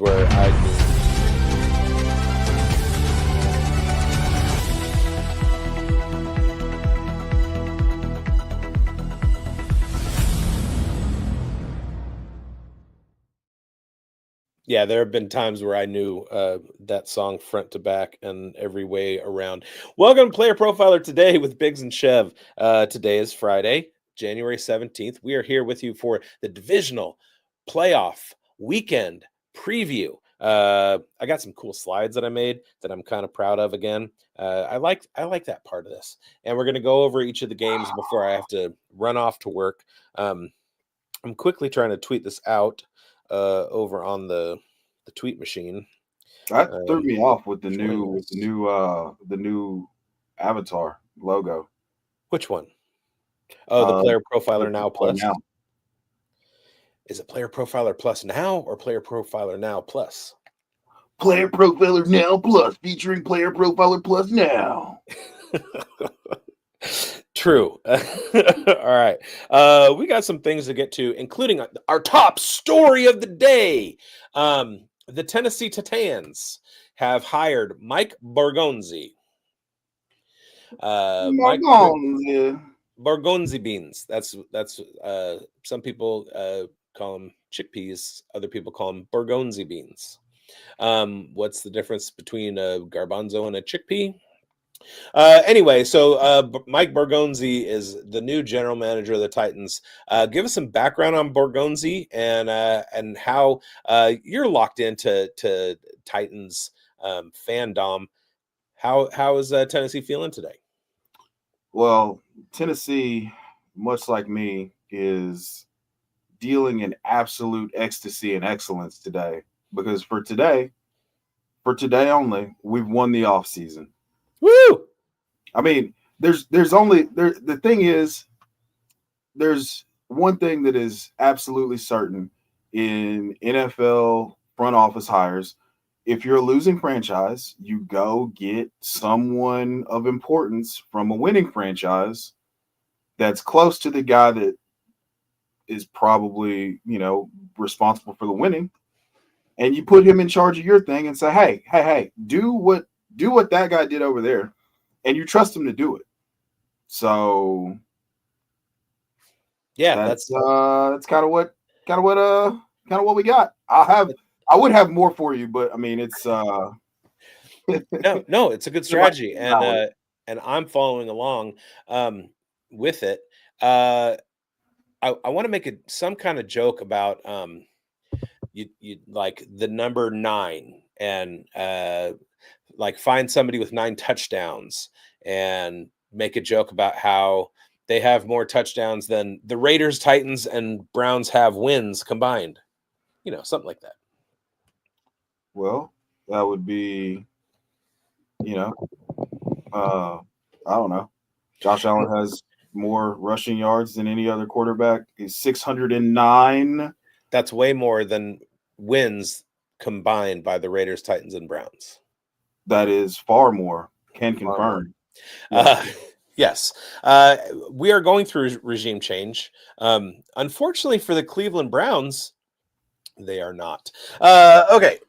times where I knew. Yeah, there have been times where I knew that song front to back and every way around. Welcome to Player Profiler today with Biggs and Chev. Today is Friday, January 17th. We are here with you for the divisional playoff weekend preview. I got some cool slides that I made that I'm kind of proud of again. I like that part of this. And we're going to go over each of the games before I have to run off to work. I'm quickly trying to tweet this out over on the tweet machine. That threw me off with the join us. new avatar logo. Which one? Oh, the Player Profiler Now Plus. Now. Is it Player Profiler Plus Now or Player Profiler Now Plus? Player Profiler Now Plus, featuring Player Profiler Plus Now. True. All right. We got some things to get to, including our top story of the day. The Tennessee Titans have hired Mike Borgonzi. Borgonzi beans. That's some people call them chickpeas. Other people call them Borgonzi beans. What's the difference between a garbanzo and a chickpea? Anyway, so Mike Borgonzi is the new general manager of the Titans. Give us some background on Borgonzi and how you're locked into Titans fandom. How is Tennessee feeling today? Well, Tennessee, much like me, is dealing in absolute ecstasy and excellence today, because for today only, we've won the offseason. Woo! I mean, the thing is, there's one thing that is absolutely certain in NFL front office hires. If you're a losing franchise, you go get someone of importance from a winning franchise that's close to the guy that is probably, responsible for the winning. And you put him in charge of your thing and say, hey, do what that guy did over there, and you trust him to do it. So yeah, that's kind of what we got. I would have more for you, but I mean, it's no, it's a good strategy, and I'm following along with it. I want to make some kind of joke about you like the number 9 and like find somebody with 9 touchdowns and make a joke about how they have more touchdowns than the Raiders, Titans, and Browns have wins combined. Something like that. Well, that would be, I don't know. Josh Allen has more rushing yards than any other quarterback. He's 609. That's way more than wins combined by the Raiders, Titans, and Browns. That is far more. Can confirm. Yes. We are going through regime change. Unfortunately for the Cleveland Browns, they are not. Okay.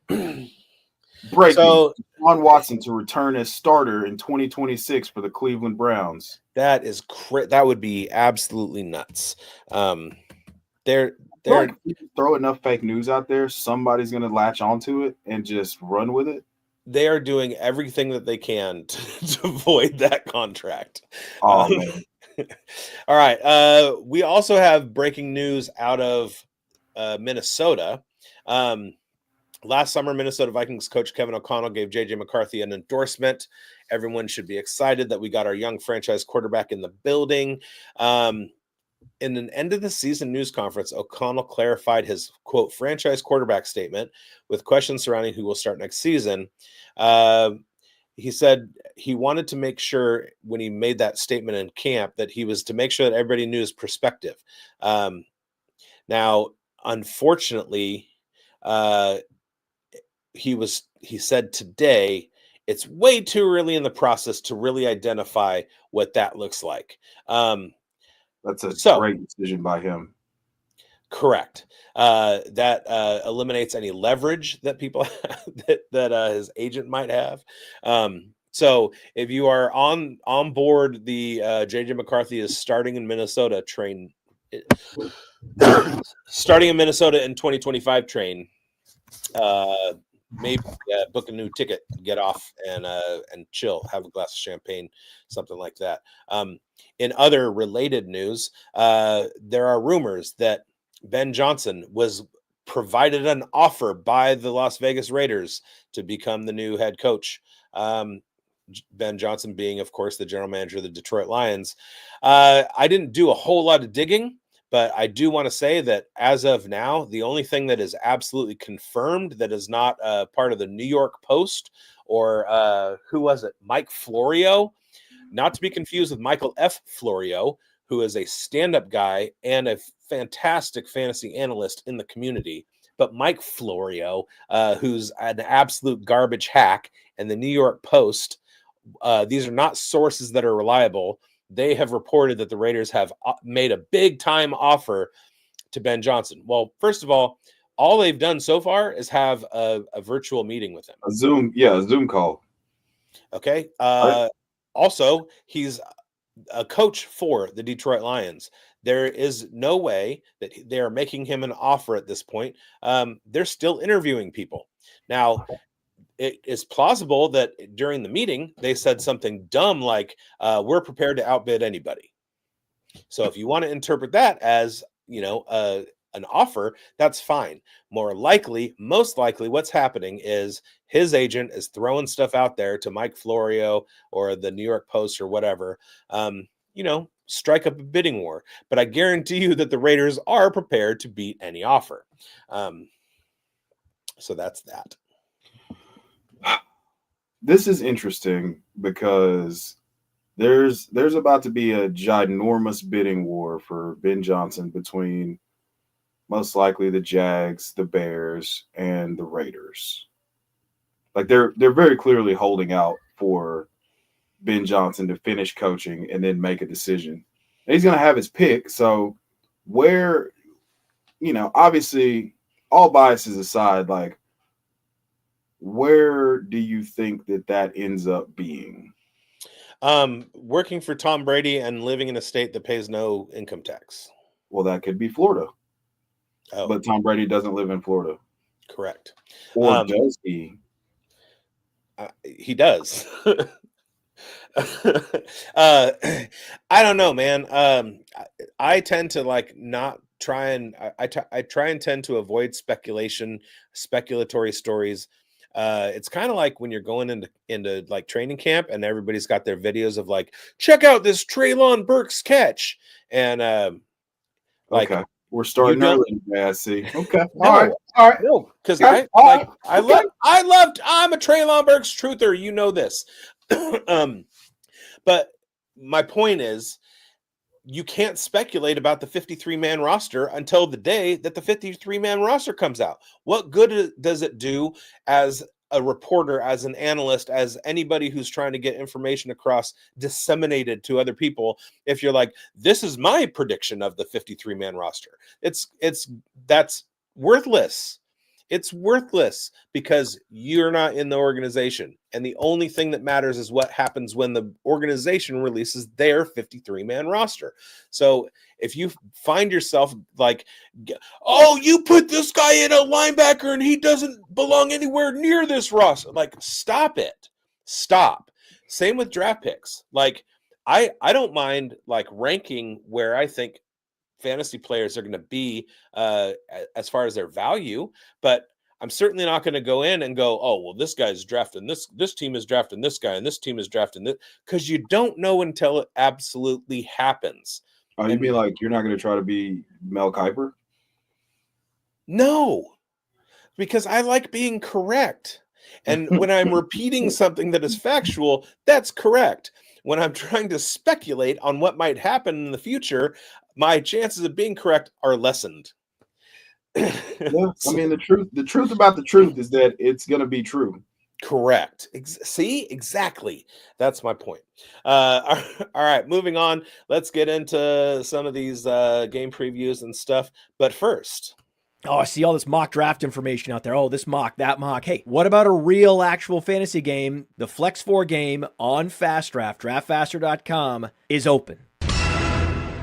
Breaking. So, Deshaun Watson to return as starter in 2026 for the Cleveland Browns. That is that would be absolutely nuts. They're like if you throw enough fake news out there, somebody's going to latch onto it and just run with it. They are doing everything that they can to avoid that contract. Oh, man. All right. We also have breaking news out of Minnesota. Last summer, Minnesota Vikings coach Kevin O'Connell gave J.J. McCarthy an endorsement. Everyone should be excited that we got our young franchise quarterback in the building. In an end-of-the-season news conference, O'Connell clarified his, quote, franchise quarterback statement with questions surrounding who will start next season. He said he wanted to make sure when he made that statement in camp that he was to make sure that everybody knew his perspective. Now, unfortunately, he said today it's way too early in the process to really identify what that looks like. That's a great decision by him. Correct. That eliminates any leverage that people that his agent might have. So if you are on board the JJ McCarthy is starting in Minnesota train, starting in Minnesota in 2025 train, maybe book a new ticket, get off, and chill, have a glass of champagne, something like that. In other related news, there are rumors that Ben Johnson was provided an offer by the Las Vegas Raiders to become the new head coach. Ben Johnson being, of course, the general manager of the Detroit Lions. I didn't do a whole lot of digging, but I do want to say that as of now, the only thing that is absolutely confirmed that is not part of the New York Post or who was it? Mike Florio, not to be confused with Michael F. Florio, who is a stand-up guy and a fantastic fantasy analyst in the community. But Mike Florio, who's an absolute garbage hack, and the New York Post, these are not sources that are reliable. They have reported that the Raiders have made a big-time offer to Ben Johnson. Well, first of all they've done so far is have a virtual meeting with him. A Zoom call. Okay. Right. Also, he's a coach for the Detroit Lions. There is no way that they are making him an offer at this point. They're still interviewing people. Now, it is plausible that during the meeting, they said something dumb like, we're prepared to outbid anybody. So if you want to interpret that as, an offer, that's fine. Most likely what's happening is his agent is throwing stuff out there to Mike Florio or the New York Post or whatever, strike up a bidding war. But I guarantee you that the Raiders are prepared to beat any offer. So that's that. This is interesting because there's about to be a ginormous bidding war for Ben Johnson between most likely the Jags, the Bears, and the Raiders. Like they're very clearly holding out for Ben Johnson to finish coaching and then make a decision. And he's going to have his pick. So where, obviously all biases aside, like where do you think that ends up being? Working for Tom Brady and living in a state that pays no income tax. Well, that could be Florida. Oh. But Tom Brady doesn't live in Florida. Correct. Or does he? He does. I don't know, man. I tend to not try and I try and tend to avoid speculatory stories. It's kind of like when you're going into like training camp and everybody's got their videos of like, check out this Treylon Burks catch. And okay. We're starting early. Yeah, I see. Okay. No, all right. No, because I'm a Treylon Burks truther. You know this. But my point is, you can't speculate about the 53-man roster until the day that the 53-man roster comes out. What good does it do as a reporter, as an analyst, as anybody who's trying to get information across, disseminated to other people, if you're like, this is my prediction of the 53-man roster? That's worthless. It's worthless because you're not in the organization. And the only thing that matters is what happens when the organization releases their 53-man roster. So if you find yourself like, oh, you put this guy in a linebacker and he doesn't belong anywhere near this roster, like, stop it. Stop. Same with draft picks. Like, I don't mind like ranking where I think fantasy players are going to be as far as their value, but I'm certainly not going to go in and go, oh, well, this guy's drafting this team is drafting this guy and this team is drafting this, because you don't know until it absolutely happens. Oh, you mean like you're not going to try to be Mel Kiper? No, because I like being correct. And when I'm repeating something that is factual, that's correct. When I'm trying to speculate on what might happen in the future, my chances of being correct are lessened. Yeah, I mean, the truth about the truth is that it's going to be true. Correct. See, exactly. That's my point. All right, moving on. Let's get into some of these game previews and stuff. But first, Oh, I see all this mock draft information out there. Oh, this mock, that mock. Hey, what about a real actual fantasy game? The Flex 4 game on Fast Draft, draftfaster.com, is open.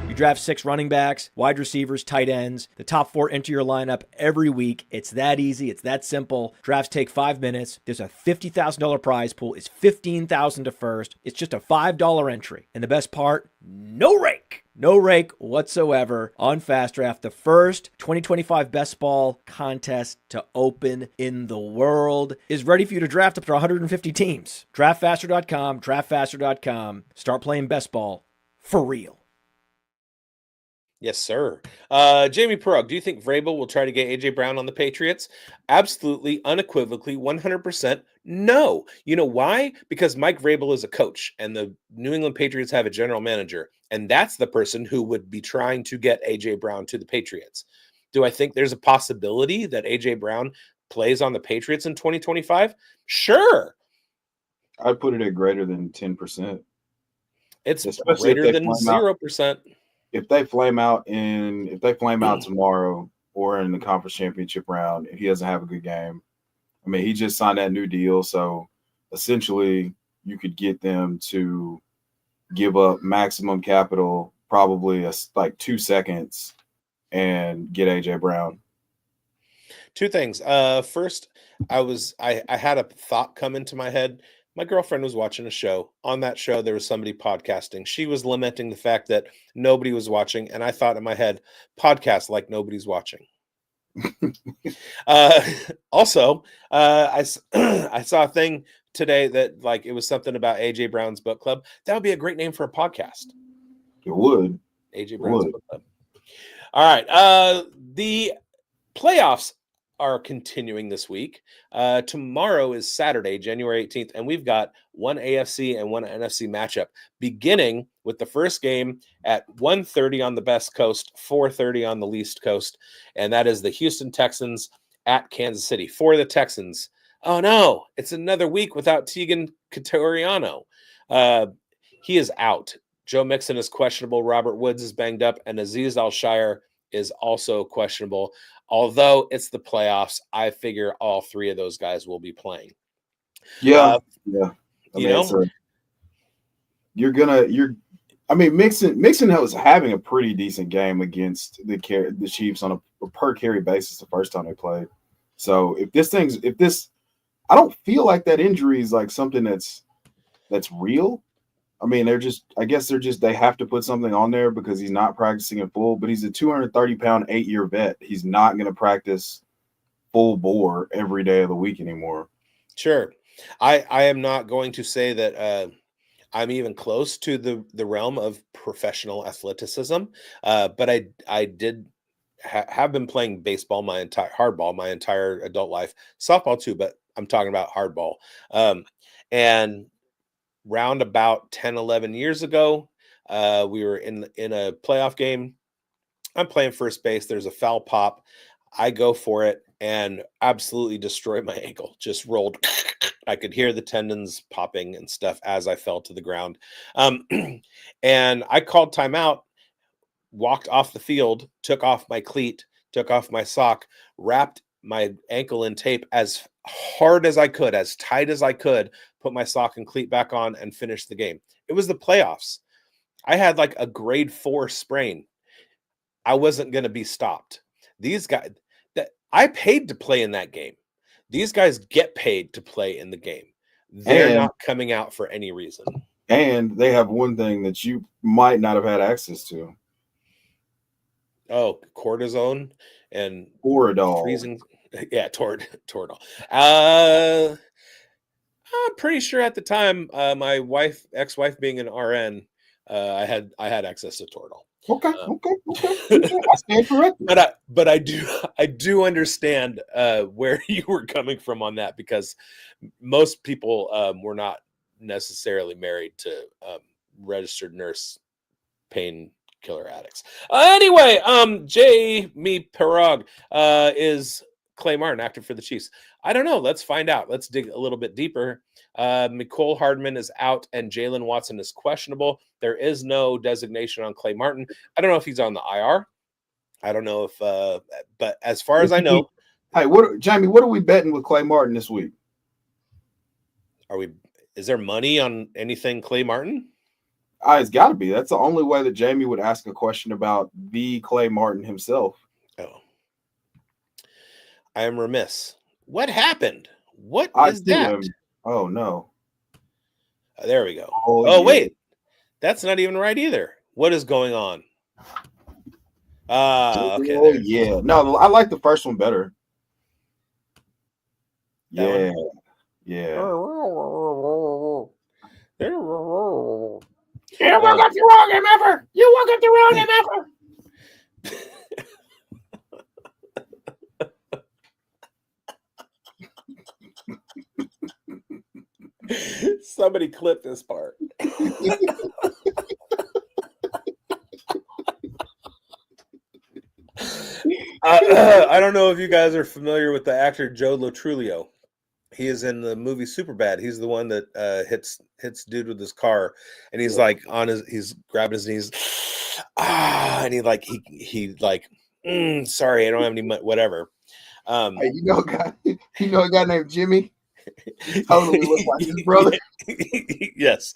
You draft 6 running backs, wide receivers, tight ends. The top 4 enter your lineup every week. It's that easy. It's that simple. Drafts take 5 minutes. There's a $50,000 prize pool. It's $15,000 to first. It's just a $5 entry. And the best part, no rake. No rake whatsoever on Fast Draft, the first 2025 Best Ball contest to open in the world is ready for you to draft up to 150 teams. Draftfaster.com, draftfaster.com. Start playing Best Ball for real. yes, sir. Jamie Perug, do you think Vrabel will try to get AJ Brown on the Patriots? Absolutely, unequivocally, 100% no. You know why? Because Mike Vrabel is a coach and the New England Patriots have a general manager, and that's the person who would be trying to get AJ Brown to the Patriots. Do I think there's a possibility that AJ Brown plays on the Patriots in 2025? Sure. I'd put it at greater than 10%. It's Especially greater than 0%. If they flame out tomorrow or in the conference championship round, if he doesn't have a good game, I mean, he just signed that new deal, so essentially you could get them to give up maximum capital, probably like 2 seconds, and get AJ Brown. Two things. First, I had a thought come into my head. My girlfriend was watching a show. On that show, there was somebody podcasting. She was lamenting the fact that nobody was watching, and I thought in my head, podcast like nobody's watching. Also, I saw a thing today that like it was something about AJ Brown's book club. That would be a great name for a podcast. It would. AJ Brown's book club. All right. The playoffs are continuing this week. Tomorrow is Saturday, January 18th, and we've got one AFC and one NFC matchup, beginning with the first game at 1:30 on the Best Coast, 4:30 on the Least Coast, and that is the Houston Texans at Kansas City. For the Texans, oh no, it's another week without Tegan Catoriano. He is out. Joe Mixon is questionable. Robert Woods is banged up, and Azeez Al-Shire is also questionable. Although it's the playoffs, I figure all three of those guys will be playing. Yeah. Mixon was having a pretty decent game against the Chiefs on a per carry basis the first time they played. So I don't feel like that injury is like something that's real. I mean, they have to put something on there because he's not practicing in full, but he's a 230-pound, 8-year vet. He's not going to practice full bore every day of the week anymore. Sure. I am not going to say that I'm even close to the realm of professional athleticism, but I did have been playing baseball hardball my entire adult life, softball too, but I'm talking about hardball. And round about 10, 11 years ago, we were in a playoff game. I'm playing first base. There's a foul pop. I go for it and absolutely destroy my ankle. Just rolled. I could hear the tendons popping and stuff as I fell to the ground. And I called timeout, walked off the field, took off my cleat, took off my sock, wrapped my ankle in tape as hard as I could, as tight as I could, put my sock and cleat back on and finish the game. It was the playoffs. I had like a grade 4 sprain. I wasn't going to be stopped. These guys that I paid to play in that game. These guys get paid to play in the game. They're not coming out for any reason. And they have one thing that you might not have had access to. Oh, cortisone and Toradol. Freezing. Yeah, Toradol. I'm pretty sure at the time, my ex-wife being an RN, I had access to Toradol. Okay. I stand corrected. But I do understand where you were coming from on that, because most people were not necessarily married to registered nurse painkiller addicts. Anyway, Jamie Perog is Clay Martin, active for the Chiefs. I don't know. Let's find out. Let's dig a little bit deeper. Mecole Hardman is out and Jalen Watson is questionable. There is no designation on Clay Martin. I don't know if he's on the IR. I don't know if, but as far as I know. Hey, Jamie, what are we betting with Clay Martin this week? Is there money on anything Clay Martin? It's got to be. That's the only way that Jamie would ask a question about the Clay Martin himself. Oh. I am remiss. What happened? What is that? Oh, no. There we go. Oh, wait. That's not even right either. What is going on? Okay. Oh, yeah. No, I like the first one better. Yeah. Yeah. You woke up the wrong MFer. You woke up the wrong MFer. Somebody clip this part. I don't know if you guys are familiar with the actor Joe Lo Truglio. He is in the movie Superbad. He's the one that hits dude with his car, and he's like he's grabbing his knees, and he sorry, I don't have any money, whatever. Hey, you know a guy named Jimmy. He totally looks like his brother. Yes.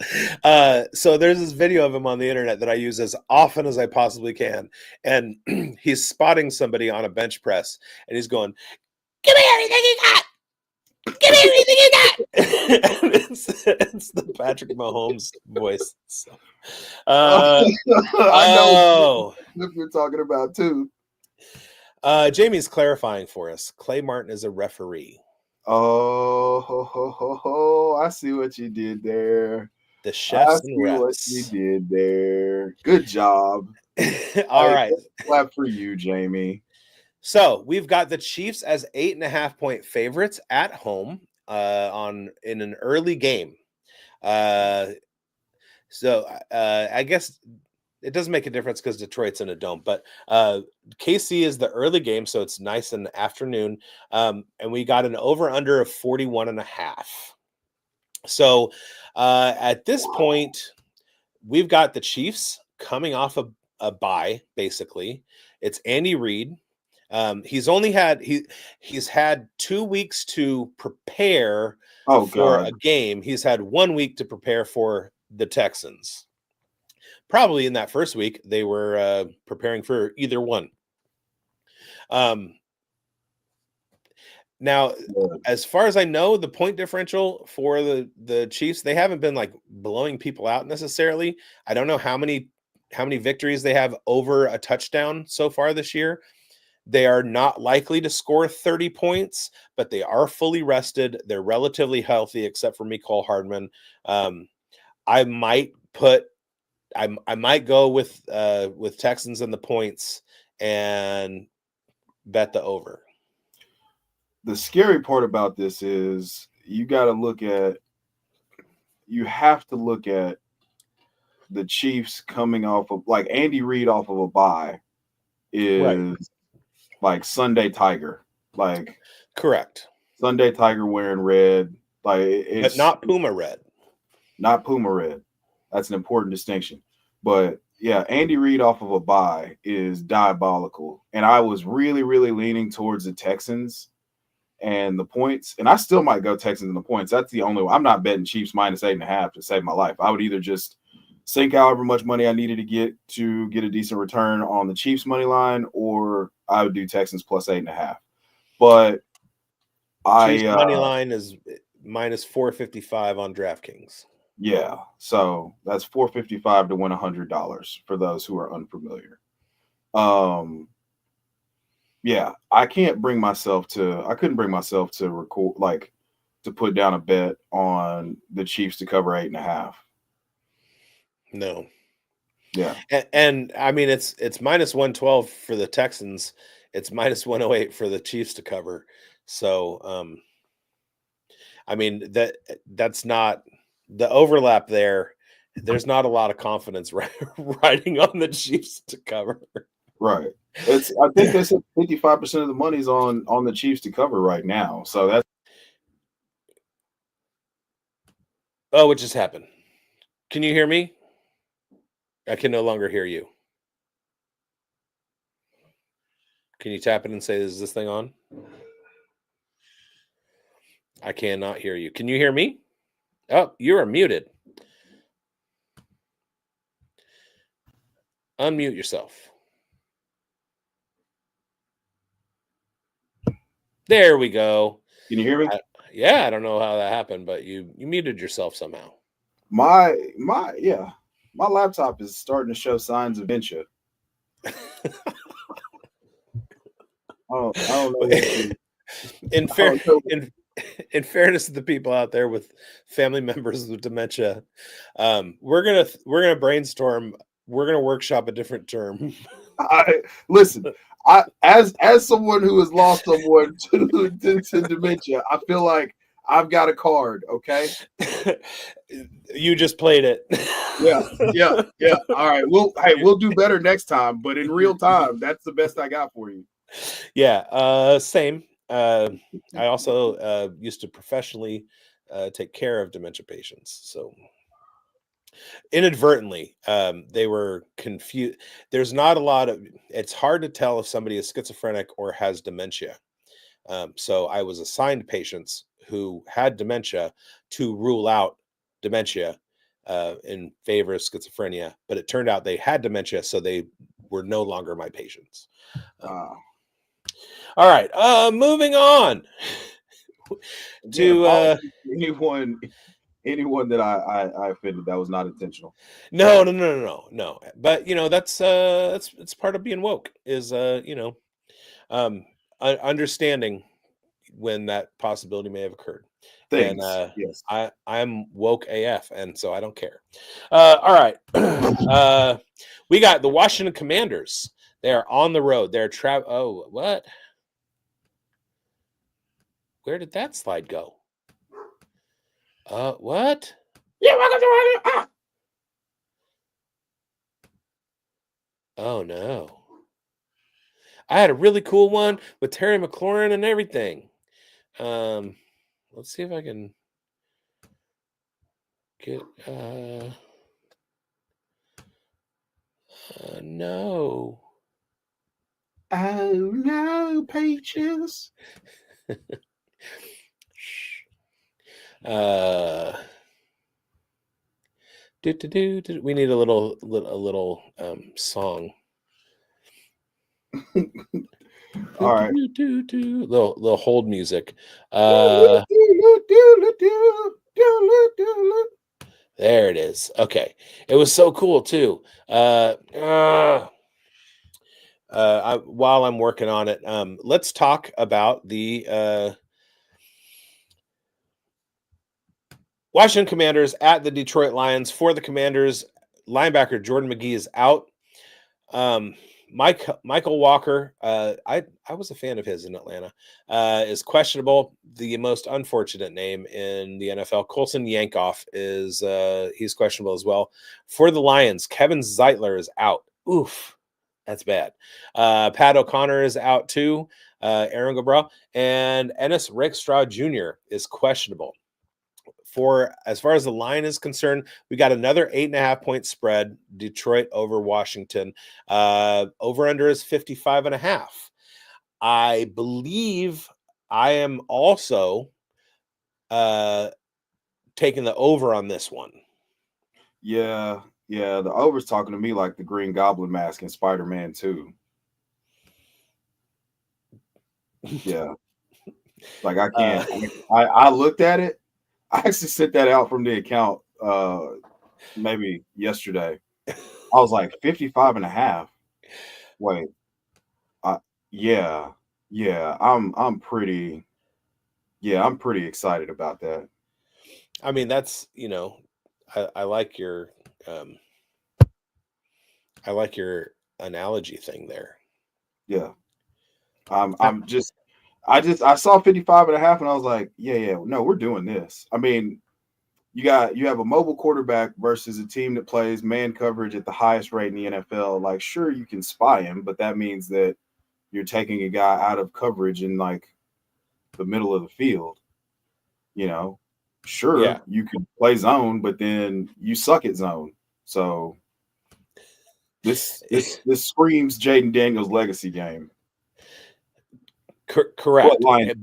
So there's this video of him on the internet that I use as often as I possibly can, and he's spotting somebody on a bench press, and he's going, "Give me everything you got. Give me everything you got." it's the Patrick Mahomes voice. So, I know what you're talking about too. Jamie's clarifying for us. Clay Martin is a referee. Oh, I see what you did there. The chefs and reps. What you did there. Good job. All right. Clap for you, Jamie. So we've got the Chiefs as 8.5-point favorites at home in an early game. I guess it doesn't make a difference because Detroit's in a dome, but KC is the early game, so it's nice in the afternoon. And we got an over-under of 41.5. So at this point, we've got the Chiefs coming off a bye, basically. It's Andy Reid. He's had 2 weeks to prepare for a game. He's had 1 week to prepare for the Texans. Probably in that first week, they were preparing for either one. Now, as far as I know, the point differential for the Chiefs, they haven't been like blowing people out necessarily. I don't know how many victories they have over a touchdown so far this year. They are not likely to score 30 points, but they are fully rested. They're relatively healthy, except for Mecole Hardman. I might go with Texans and the points and bet the over. The scary part about this is you have to look at the Chiefs coming off of like Andy Reid off of a bye is like Sunday Tiger, like correct. Sunday Tiger wearing red, but not Puma red. Not Puma red. That's an important distinction. But yeah, Andy Reid off of a bye is diabolical. And I was really, really leaning towards the Texans and the points. And I still might go Texans and the points. That's the only one. I'm not betting Chiefs minus 8.5 to save my life. I would either just sink however much money I needed to get a decent return on the Chiefs money line, or I would do Texans plus 8.5. But Chiefs money line is minus 455 on DraftKings. Yeah, so that's $455 to win $100 for those who are unfamiliar. Yeah, I couldn't bring myself to record to put down a bet on the Chiefs to cover 8.5. No. Yeah. And I mean it's minus 112 for the Texans. It's minus 108 for the Chiefs to cover. So I mean that's not the overlap there. There's not a lot of confidence riding on the Chiefs to cover. Right. I think they said 55% of the money's on the Chiefs to cover right now. So Oh, what just happened? Can you hear me? I can no longer hear you. Can you tap it and say, is this thing on? I cannot hear you. Can you hear me? Oh, you are muted. Unmute yourself. There we go. Can you hear me? Yeah, I don't know how that happened, but you muted yourself somehow. My laptop is starting to show signs of dementia. I don't know what to, in I don't know. in fairness to the people out there with family members with dementia, we're gonna brainstorm. We're gonna workshop a different term. Listen, as someone who has lost someone to dementia, I feel like I've got a card. Okay. You just played it. Yeah. All right. We'll do better next time. But in real time, that's the best I got for you. Yeah. Same. I also used to professionally take care of dementia patients, so inadvertently they were confused. There's not a lot of. It's hard to tell if somebody is schizophrenic or has dementia. So I was assigned patients who had dementia to rule out dementia in favor of schizophrenia, but it turned out they had dementia, so they were no longer my patients. All right, moving on to anyone that I offended. That was not intentional. no. But that's it's part of being woke is understanding when that possibility may have occurred. Things, And yes. I'm woke AF, and so I don't care. All right. We got the Washington Commanders. They're on the road. They're oh, what? Where did that slide go? What? Yeah, welcome to Oh no. I had a really cool one with Terry McLaurin and everything. Let's see if I can get no. Oh no, Peaches. We need a little song. All right. Little hold music. There it is. Okay. It was so cool too. While I'm working on it, let's talk about the Washington Commanders at the Detroit Lions. For the Commanders, linebacker Jordan McGee is out. Michael Walker, I was a fan of his in Atlanta, is questionable. The most unfortunate name in the NFL, Colson Yankoff, is he's questionable as well. For the Lions, Kevin Zeitler is out. Oof, that's bad. Pat O'Connor is out too. Aaron Gabral and Ennis Rakestraw Jr. is questionable. For as far as the line is concerned, we got another 8.5-point spread, Detroit over Washington. Over under is 55.5. I believe I am also taking the over on this one. Yeah, the over's talking to me like the Green Goblin mask in Spider-Man 2. Yeah. Like I can't. I looked at it. I actually sent that out from the account maybe yesterday. I was like 55.5. Wait. Yeah. I'm pretty excited about that. I mean, that's I like your analogy thing there. Yeah. I saw 55.5 and I was like, yeah, no, we're doing this. I mean, you have a mobile quarterback versus a team that plays man coverage at the highest rate in the NFL. Like, sure, you can spy him, but that means that you're taking a guy out of coverage in like the middle of the field, you know. Sure, Yeah. you could play zone, but then you suck at zone. So this screams Jaden Daniels legacy game. Correct. What Lions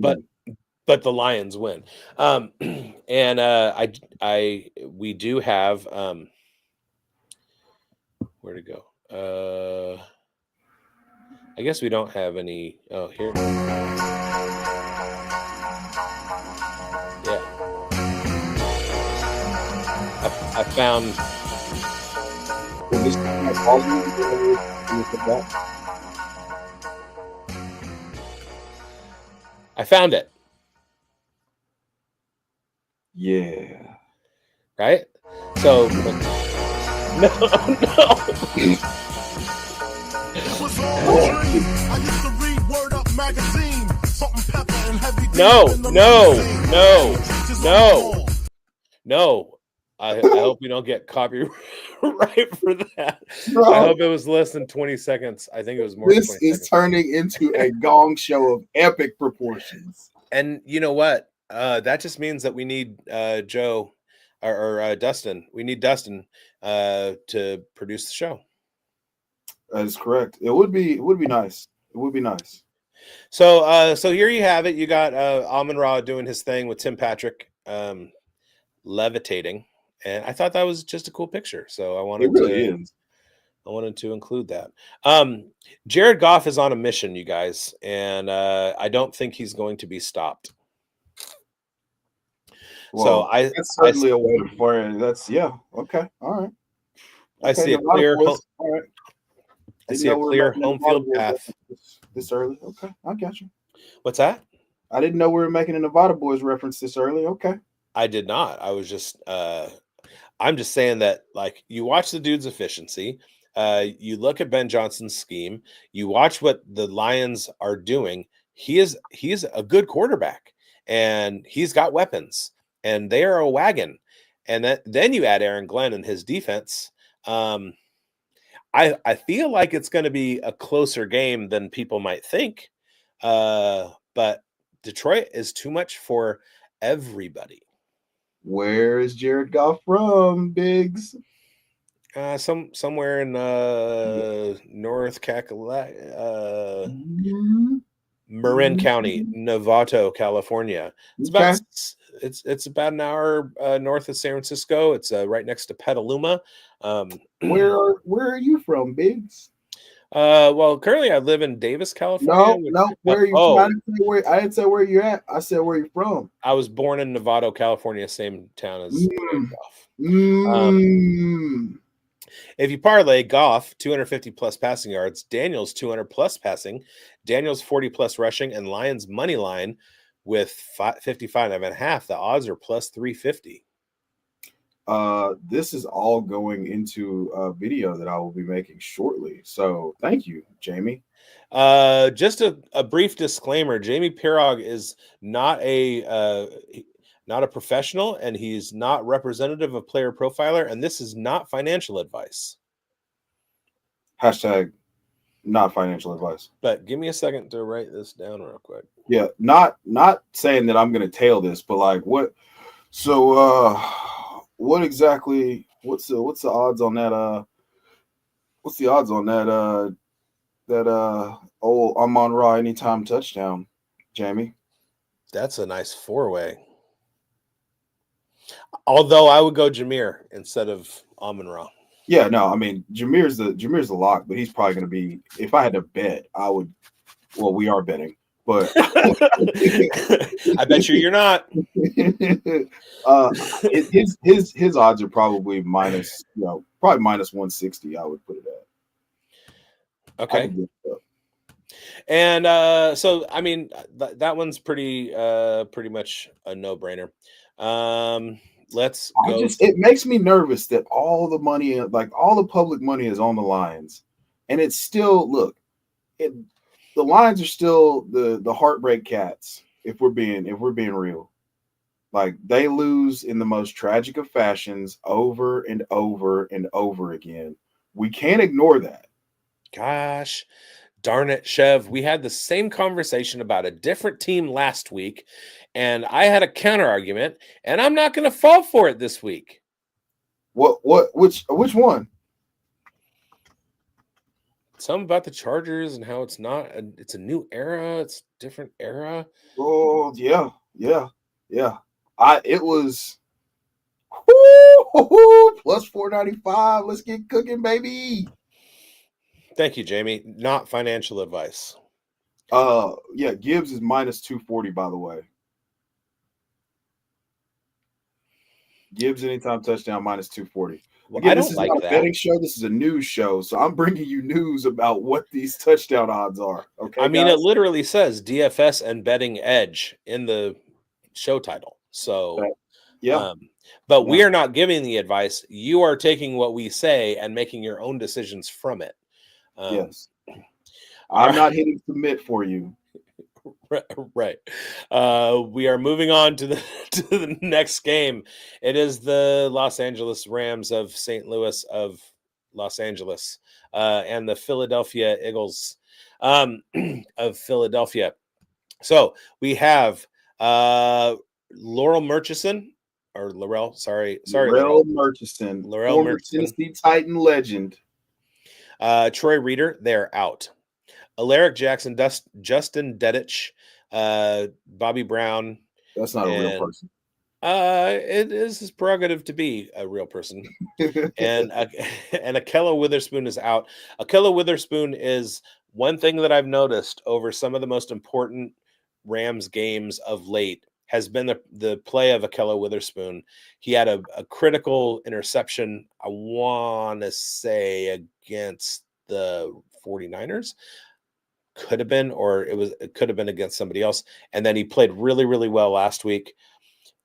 But the Lions win. And we do have where to go? I guess we don't have any. Oh, here. Yeah. I found. I found it. Yeah. Right? So no. No. I hope we don't get copyright for that. Bro, I hope it was less than 20 seconds. I think it was more. This is turning into a gong show of epic proportions. And you know what? That just means that we need Joe or Dustin. We need Dustin to produce the show. That is correct. It would be nice. It would be nice. So here you have it. You got Amon-Ra doing his thing with Tim Patrick levitating, and I thought that was just a cool picture. So I wanted I wanted to include that. Jared Goff is on a mission, you guys, and I don't think he's going to be stopped. Well, so that's certainly a way for it. That's okay. All right. I see a clear. All right. I see a clear home field path this early. Okay, I got you. What's that? I didn't know we were making a Nevada Boys reference this early. Okay. I did not. I was just I'm just saying that, like, you watch the dude's efficiency, you look at Ben Johnson's scheme, you watch what the Lions are doing. He's a good quarterback, and he's got weapons, and they are a wagon. And then you add Aaron Glenn and his defense. I feel like it's going to be a closer game than people might think, but Detroit is too much for everybody. Where is Jared Goff from, Biggs? Somewhere in North Marin County, Novato, California. It's about an hour north of San Francisco. It's right next to Petaluma. Where are you from, Biggs? Well, currently I live in Davis, California. No. Where are you from? I didn't say where you're at. I said where you're from. I was born in Novato, California, same town as Goff. If you parlay Goff 250 plus passing yards, Daniels 200 plus passing, Daniels 40 plus rushing, and Lions money line with 55.5, the odds are plus 350. This is all going into a video that I will be making shortly. So thank you, Jamie. Just a brief disclaimer: Jamie Pirog is not a professional, and he's not representative of Player Profiler, and this is not financial advice. Hashtag not financial advice. But give me a second to write this down real quick. Yeah, not saying that I'm going to tail this, but like what? So what exactly? What's the odds on that? What's the odds on that old Amon-Ra anytime touchdown, Jamie? That's a nice 4-way. Although I would go Jameer instead of Amon-Ra. Yeah, no, I mean Jameer's the lock, but he's probably going to be. If I had to bet, I would. Well, we are betting, but I bet you're not. His odds are probably minus, probably minus 160. I would put it at. Okay. And so I mean that one's pretty much a no-brainer. Let's go. It makes me nervous that all the money, like all the public money, is on the Lions, and it's still the Lions are still the heartbreak cats. If we're being real, like they lose in the most tragic of fashions over and over and over again. We can't ignore that. Gosh, Darn it, Chev. We had the same conversation about a different team last week, and I had a counter argument, and I'm not going to fall for it this week. Which one? Something about the Chargers and how it's a new era. It's a different era. Oh, yeah. It was plus 495. Let's get cooking, baby. Thank you, Jamie. Not financial advice. Yeah, Gibbs is minus 240, by the way. Gibbs anytime touchdown minus 240. Well, Again, I this don't is like not a that. betting show. This is a news show. So I'm bringing you news about what these touchdown odds are. Okay, I mean, guys? it literally says DFS and betting edge in the show title. So, yeah. But we are not giving the advice. You are taking what we say and making your own decisions from it. Yes. I'm not hitting submit for you. Right. We are moving on to the next game. It is the Los Angeles Rams of St. Louis of Los Angeles and the Philadelphia Eagles of Philadelphia. So we have Laurel Murchison or Laurel. Sorry, Laurel Murchison, former Tennessee Titan legend. Troy Reader, they're out. Alaric Jackson, Justin Dedich, Bobby Brown. That's not a real person. It is his prerogative to be a real person. and Akella Witherspoon is out. Akella Witherspoon is one thing that I've noticed over some of the most important Rams games of late has been the play of Akella Witherspoon. He had a critical interception, I want to say, against the 49ers. Could have been, or it could have been against somebody else. And then he played really, really well last week.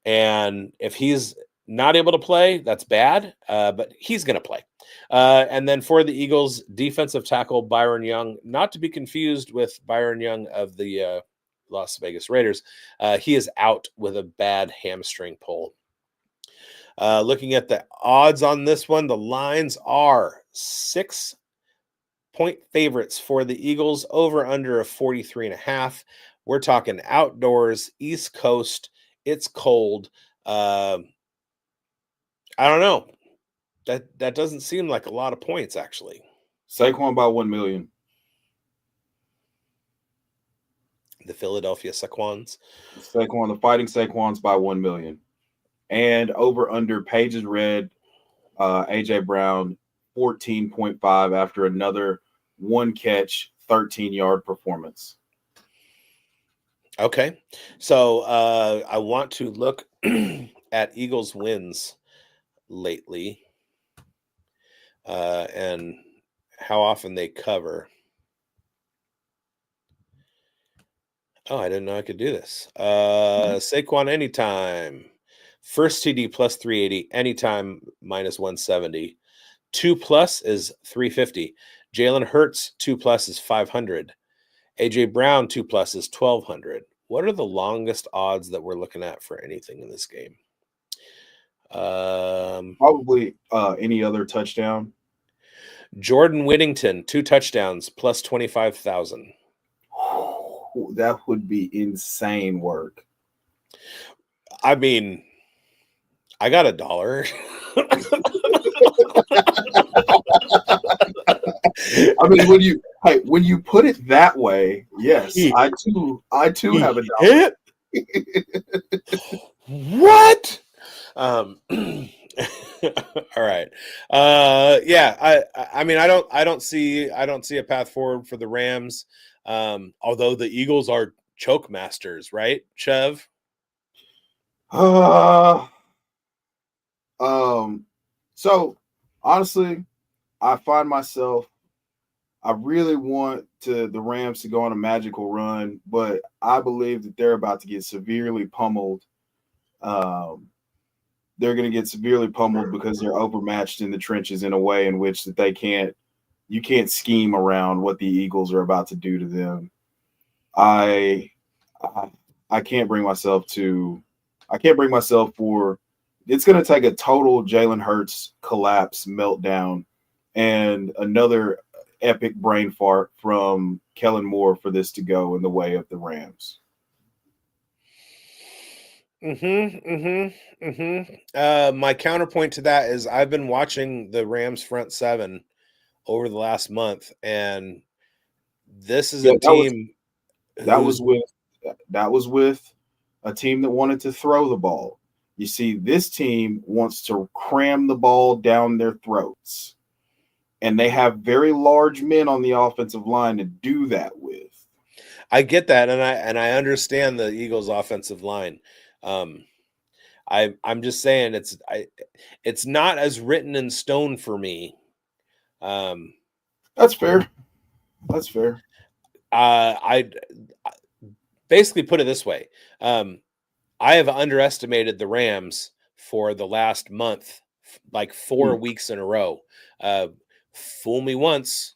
And if he's not able to play, that's bad, but he's going to play. And then for the Eagles, defensive tackle Byron Young, not to be confused with Byron Young of the Las Vegas Raiders. He is out with a bad hamstring pull. Looking at the odds on this one, the lines are 6-point favorites for the Eagles, over under of 43.5. We're talking outdoors, East Coast. It's cold. I don't know. That doesn't seem like a lot of points, actually. Saquon by 1 million. The Philadelphia Saquons. The Fighting Saquons by 1 million. And over under pages read, AJ Brown 14.5 after another one catch, 13-yard performance. Okay. So I want to look at Eagles wins lately and how often they cover. Oh, I didn't know I could do this. Saquon anytime. First TD plus 380, anytime minus 170. 2+ is 350. Jalen Hurts 2+ is 500. AJ Brown 2+ is 1,200. What are the longest odds that we're looking at for anything in this game? Probably any other touchdown. Jordan Whittington 2 touchdowns plus 25,000. That would be insane work. I mean, I got $1. I mean, when you put it that way, yes, I too have $1. What? All right. Yeah, I mean, I don't see a path forward for the Rams. Although the Eagles are choke masters, right, Chev? So honestly, I find myself, I really want the Rams to go on a magical run, but I believe that they're about to get severely pummeled. They're going to get severely pummeled because they're overmatched in the trenches in a way in which that you can't scheme around what the Eagles are about to do to them. I can't bring myself for, it's going to take a total Jalen Hurts collapse meltdown and another epic brain fart from Kellen Moore for this to go in the way of the Rams. My counterpoint to that is I've been watching the Rams front seven over the last month, and this is a team that was with a team that wanted to throw the ball. You see, this team wants to cram the ball down their throats, and they have very large men on the offensive line to do that with. I get that, and I understand the Eagles' offensive line. I'm just saying it's not as written in stone for me. That's fair. That's fair. I basically put it this way. I have underestimated the Rams for the last month, like 4 weeks in a row. Fool me once,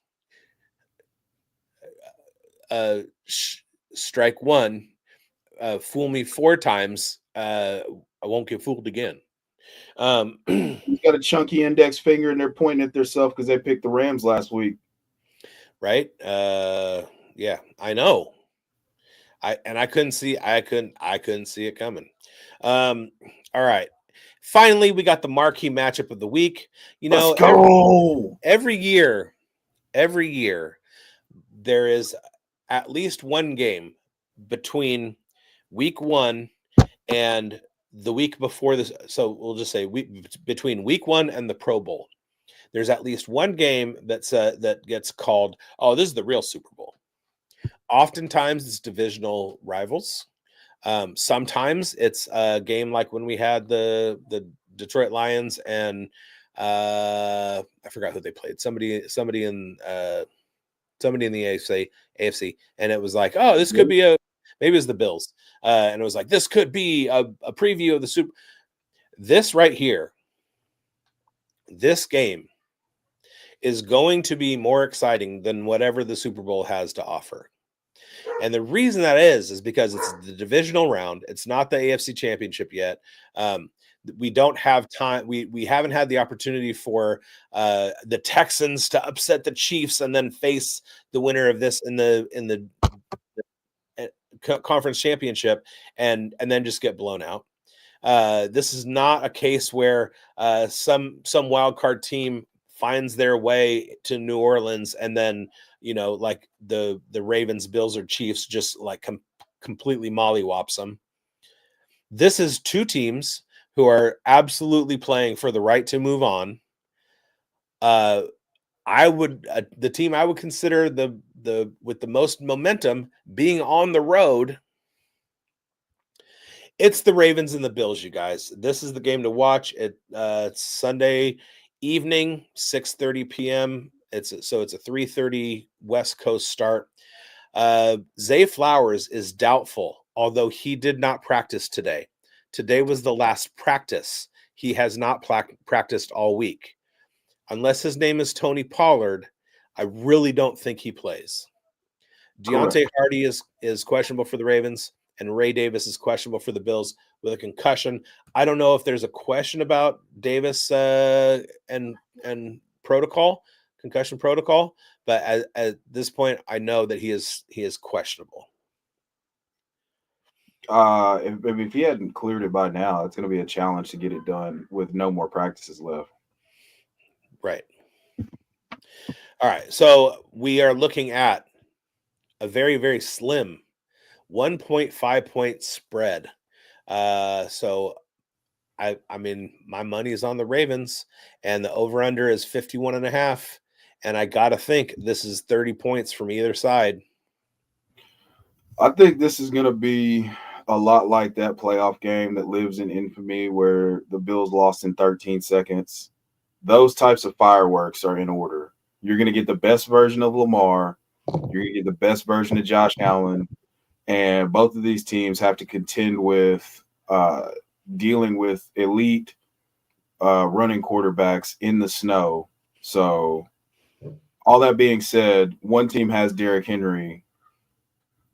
strike one. Fool me 4 times, I won't get fooled again. He's got a chunky index finger and they're pointing at themselves because they picked the Rams last week. Right? Yeah, I know. I couldn't see it coming. All right. Finally, we got the marquee matchup of the week. Let's go. Every year, there is at least one game between week 1 and the week before this. So we'll just say between week 1 and the Pro Bowl. There's at least one game that gets called, oh, this is the real Super Bowl. Oftentimes it's divisional rivals. Sometimes it's a game like when we had the Detroit Lions and I forgot who they played. Somebody in the AFC, and it was like, oh, this could be maybe it was the Bills, and it was like, this could be a preview of the Super. This right here, this game is going to be more exciting than whatever the Super Bowl has to offer. And the reason that is because it's the divisional round. It's not the AFC Championship yet. We don't have time. We haven't had the opportunity for the Texans to upset the Chiefs and then face the winner of this in the conference championship and then just get blown out. This is not a case where some wild card team finds their way to New Orleans and then, like the Ravens, Bills, or Chiefs just like completely mollywops them. This is 2 teams who are absolutely playing for the right to move on. The team I would consider the with the most momentum being on the road. It's the Ravens and the Bills, you guys. This is the game to watch. It's Sunday evening, 6:30 p.m. It's a 3:30 West Coast start. Zay Flowers is doubtful, although he did not practice today. Today was the last practice. He has not practiced all week. Unless his name is Tony Pollard, I really don't think he plays. Deontay Hardy is questionable for the Ravens, and Ray Davis is questionable for the Bills with a concussion. I don't know if there's a question about Davis and concussion protocol, but at this point, I know that he is questionable. If he hadn't cleared it by now, it's going to be a challenge to get it done with no more practices left. Right. All right. So we are looking at a very, very slim 1.5 point spread. So I mean, my money is on the Ravens, and the over under is 51.5. And I got to think this is 30 points from either side. I think this is going to be a lot like that playoff game that lives in infamy where the Bills lost in 13 seconds. Those types of fireworks are in order. You're going to get the best version of Lamar. You're going to get the best version of Josh Allen. And both of these teams have to contend with dealing with elite running quarterbacks in the snow. So all that being said, one team has Derrick Henry,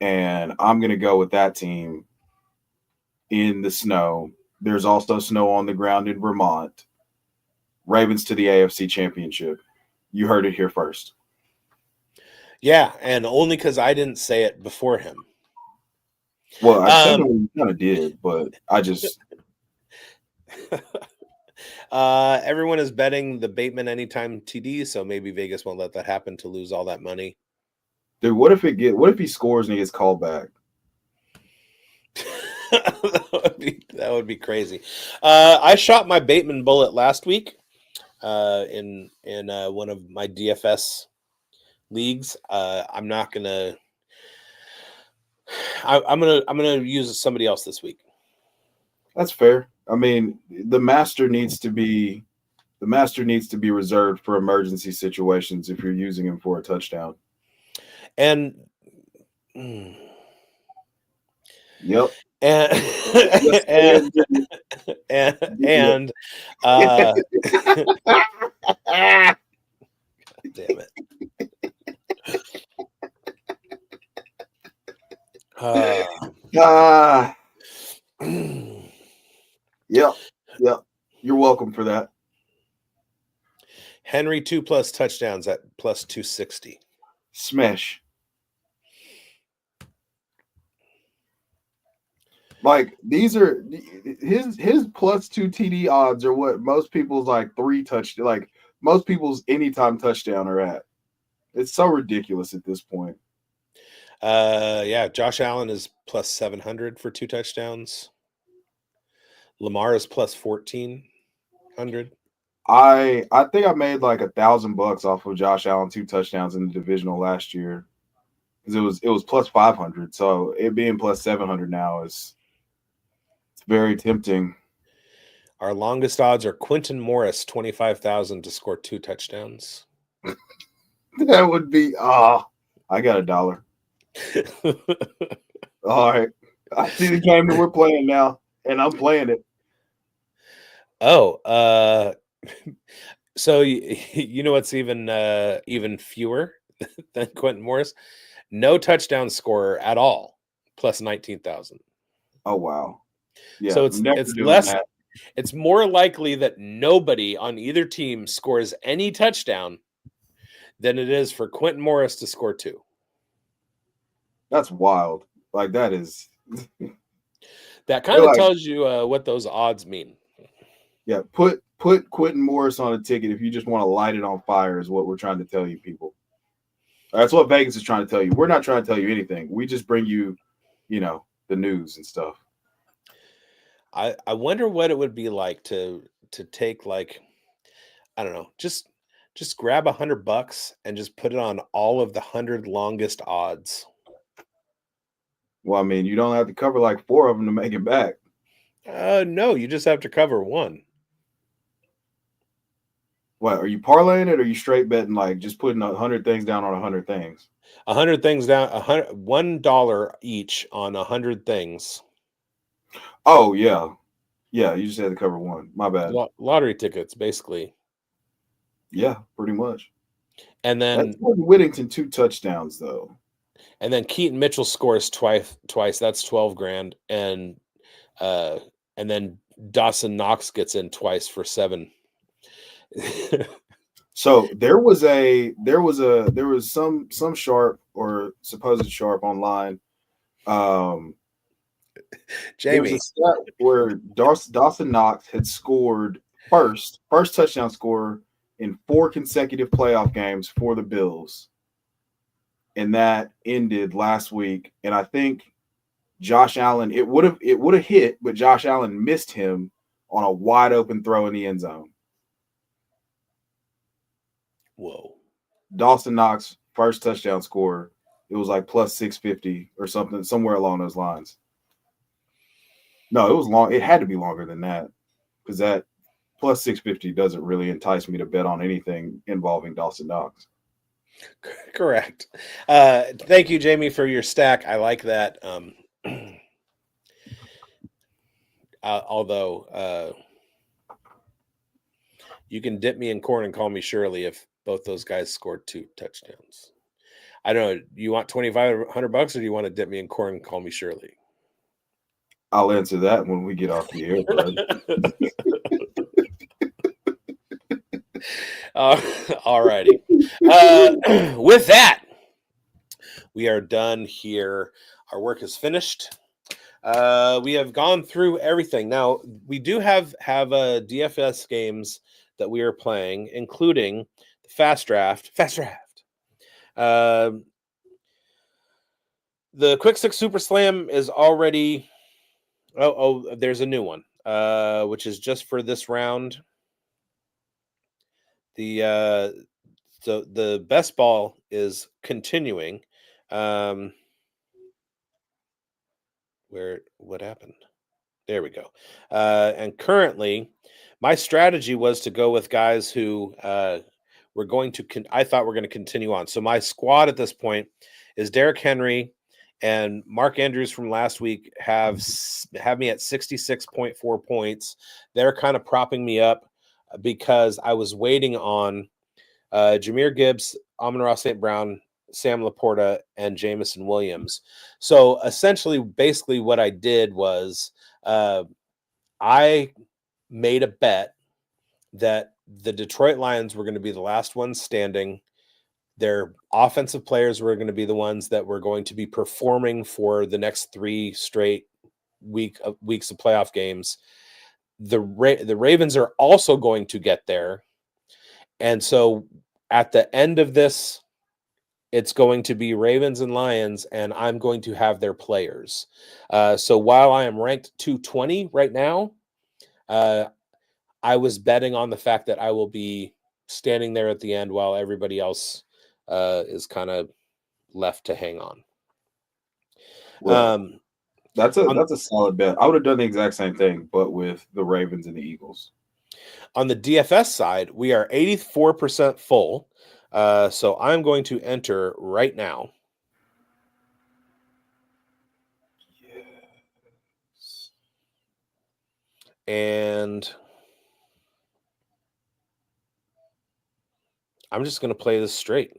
and I'm going to go with that team in the snow. There's also snow on the ground in Vermont. Ravens to the AFC Championship. You heard it here first. Yeah, and only because I didn't say it before him. Well, I technically kind of did, but I just everyone is betting the Bateman anytime TD, so maybe Vegas won't let that happen to lose all that money. dude, what if he scores and he gets called back? that would be crazy. I shot my Bateman bullet last week in one of my DFS leagues. I'm not gonna. I'm gonna use somebody else this week. That's fair. I mean, the master needs to be reserved for emergency situations if you're using him for a touchdown. And yep. And and damn it. Yep. You're welcome for that. Henry 2+ touchdowns at plus 260. Smash. Like these are his plus 2 TD odds are what most people's most people's anytime touchdown are at. It's so ridiculous at this point. Yeah, Josh Allen is plus 700 for 2 touchdowns. Lamar is plus 1,400. I think I made like $1,000 off of Josh Allen 2 touchdowns in the divisional last year because it was plus 500. So it being plus 700 now it's very tempting. Our longest odds are Quentin Morris 25,000 to score 2 touchdowns. That would be I got $1. All right, I see the game that we're playing now, and I'm playing it. Oh, so you know what's even fewer than Quentin Morris? No touchdown scorer at all, plus 19,000. Oh wow! Yeah, so it's less. That. It's more likely that nobody on either team scores any touchdown than it is for Quentin Morris to score 2. That's wild. Like that is. That kind of tells you what those odds mean. Yeah, put Quentin Morris on a ticket if you just want to light it on fire is what we're trying to tell you, people. That's what Vegas is trying to tell you. We're not trying to tell you anything. We just bring you, the news and stuff. I wonder what it would be like to take like, I don't know, just grab $100 and just put it on all of the 100 longest odds. Well, I mean, you don't have to cover like 4 of them to make it back. No, you just have to cover 1. What, are you parlaying it or are you straight betting like just putting 100 things down on 100 things? 100 things down, $1 each on 100 things. Oh, yeah. Yeah, you just had to cover 1. My bad. Lottery tickets, basically. Yeah, pretty much. And then that's Whittington 2 touchdowns, though. And then Keaton Mitchell scores twice. That's 12 grand. And then Dawson Knox gets in twice for 7. So there was some sharp or supposed sharp online. Jamie, there's a stat where Dawson Knox had scored first touchdown scorer in 4 consecutive playoff games for the Bills, and that ended last week. And I think Josh Allen, it would have hit, but Josh Allen missed him on a wide open throw in the end zone. Whoa. Dawson Knox, first touchdown scorer. It was like plus 650 or something, somewhere along those lines. No, it was long. It had to be longer than that because that plus 650 doesn't really entice me to bet on anything involving Dawson Knox. Correct. Thank you, Jamie, for your stack. I like that. Although you can dip me in corn and call me Shirley if both those guys scored 2 touchdowns. I don't know. You want $2,500 or do you want to dip me in corn and call me Shirley? I'll answer that when we get off the air, bud. All righty. With that, We are done here. Our work is finished. We have gone through everything. Now, we do have DFS games that we are playing, including the Fast Draft. The Quick Six Super Slam is already... Oh, there's a new one, which is just for this round. The best ball is continuing. What happened? There we go. And currently, my strategy was to go with guys who were going to. I thought were going to continue on. So my squad at this point is Derrick Henry and Mark Andrews from last week have me at 66.4 points. They're kind of propping me up because I was waiting on Jahmyr Gibbs, Amon-Ra St. Brown, Sam Laporta, and Jamison Williams. So essentially, basically what I did was I made a bet that the Detroit Lions were going to be the last ones standing. Their offensive players were going to be the ones that were going to be performing for the next 3 straight weeks of playoff games. The Ravens are also going to get there. And so at the end of this, it's going to be Ravens and Lions, and I'm going to have their players. So while I am ranked 220 right now, I was betting on the fact that I will be standing there at the end while everybody else is kind of left to hang on. Well, that's a solid bet. I would have done the exact same thing, but with the Ravens and the Eagles. On the DFS side, we are 84% full. So I'm going to enter right now. Yes. And I'm just going to play this straight.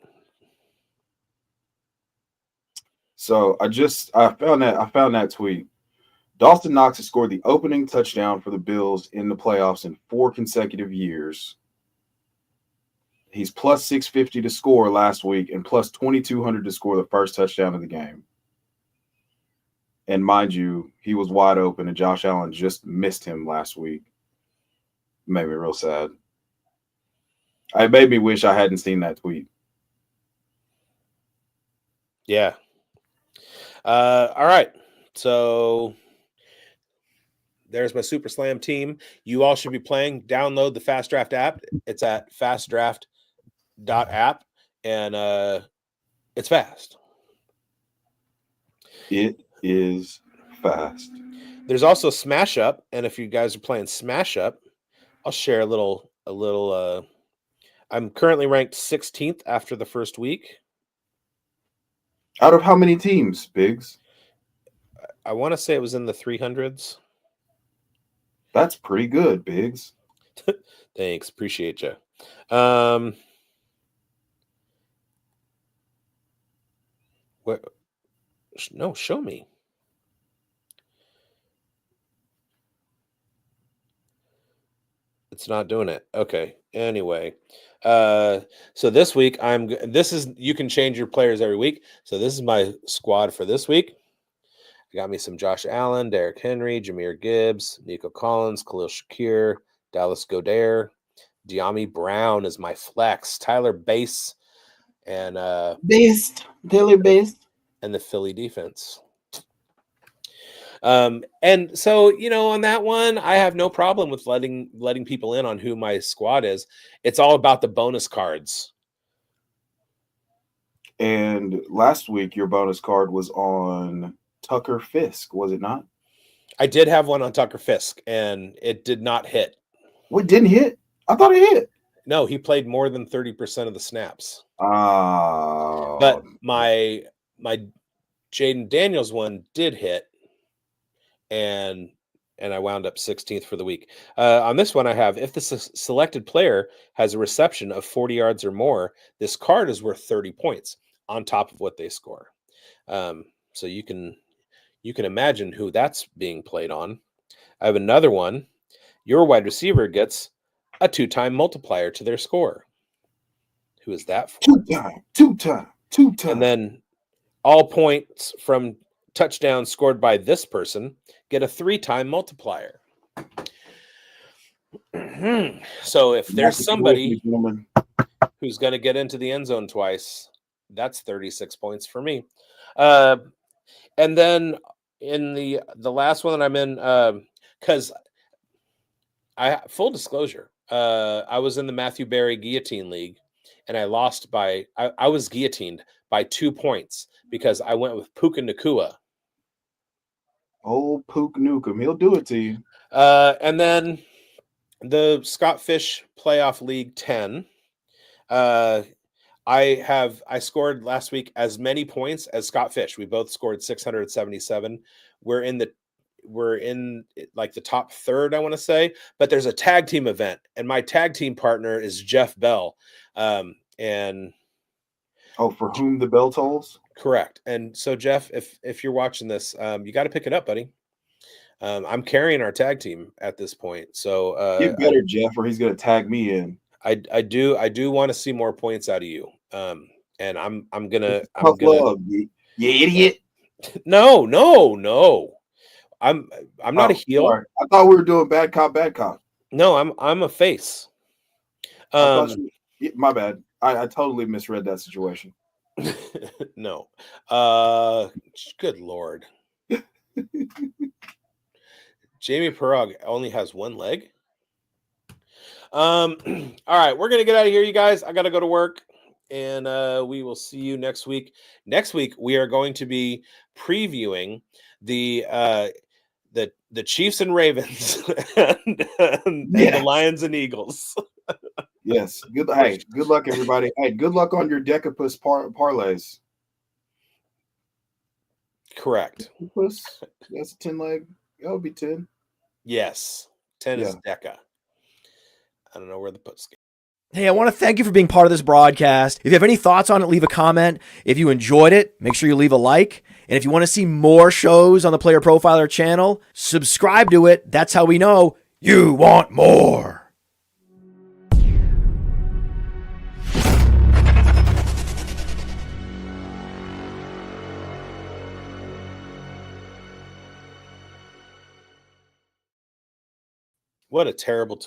So I found that tweet. Dawson Knox has scored the opening touchdown for the Bills in the playoffs in 4 consecutive years. He's plus 650 to score last week and plus 2,200 to score the first touchdown of the game. And mind you, he was wide open, and Josh Allen just missed him last week. Made me real sad. It made me wish I hadn't seen that tweet. Yeah. All right. So there's my Super Slam team. You all should be playing. Download the Fast Draft app. It's at fastdraft.app, and it's fast. It is fast. There's also Smash Up, and if you guys are playing Smash Up, I'll share a little. I'm currently ranked 16th after the first week. Out of how many teams, Biggs? I want to say it was in the 300s. That's pretty good, Biggs. Thanks. Appreciate you. Where? No, show me. It's not doing it. Okay. Anyway, so this week you can change your players every week. So this is my squad for this week. I got me some Josh Allen, Derrick Henry, Jahmyr Gibbs, Nico Collins, Khalil Shakir, Dallas Goedert, De'Ami Brown is my flex, Tyler Bass, and Taylor Based, and the Philly defense. And so, on that one, I have no problem with letting people in on who my squad is. It's all about the bonus cards. And last week, your bonus card was on Tucker Fisk, was it not? I did have one on Tucker Fisk, and it did not hit. What, didn't hit? I thought it hit. No, he played more than 30% of the snaps. Oh. But my Jaden Daniels one did hit, and I wound up 16th for the week. On this one, I have, if the selected player has a reception of 40 yards or more, this card is worth 30 points on top of what they score. So you can imagine who that's being played on. I have another one. Your wide receiver gets a 2-time multiplier to their score. Who is that for? Two time. And then All points from touchdowns scored by this person get a 3-time multiplier. So if there's somebody who's going to get into the end zone twice, that's 36 points for me. And then in the last one that I'm in, because full disclosure, I was in the Matthew Berry Guillotine League, and I lost by I was guillotined by 2 points because I went with Puka Nacua. Old Pook Nukem, he'll do it to you. And then the Scott Fish Playoff League 10. I scored last week as many points as Scott Fish. We both scored 677. We're in like the top third, I want to say, but there's a tag team event, and my tag team partner is Jeff Bell. And for whom the bell tolls? Correct. And so Jeff, if you're watching this, you got to pick it up, buddy. I'm carrying our tag team at this point. So get better, Jeff, or he's gonna tag me in. I do want to see more points out of you. And I'm gonna love, you idiot. No. I'm not a heel. Sorry. I thought we were doing bad cop. No, I'm a face. My bad. I totally misread that situation. No. Good Lord. Jamie Perog only has one leg. All right, we're gonna get out of here, you guys. I gotta go to work, and we will see you next week. Next week, we are going to be previewing the Chiefs and Ravens and the Lions and Eagles. Yes. Good luck, everybody. Hey, good luck on your Decapus parlays. Correct. Decapus? That's a 10 leg. That would be 10. Yes. 10 is Deca. I don't know where the puts go. Hey, I want to thank you for being part of this broadcast. If you have any thoughts on it, leave a comment. If you enjoyed it, make sure you leave a like. And if you want to see more shows on the Player Profiler channel, subscribe to it. That's how we know you want more. What a terrible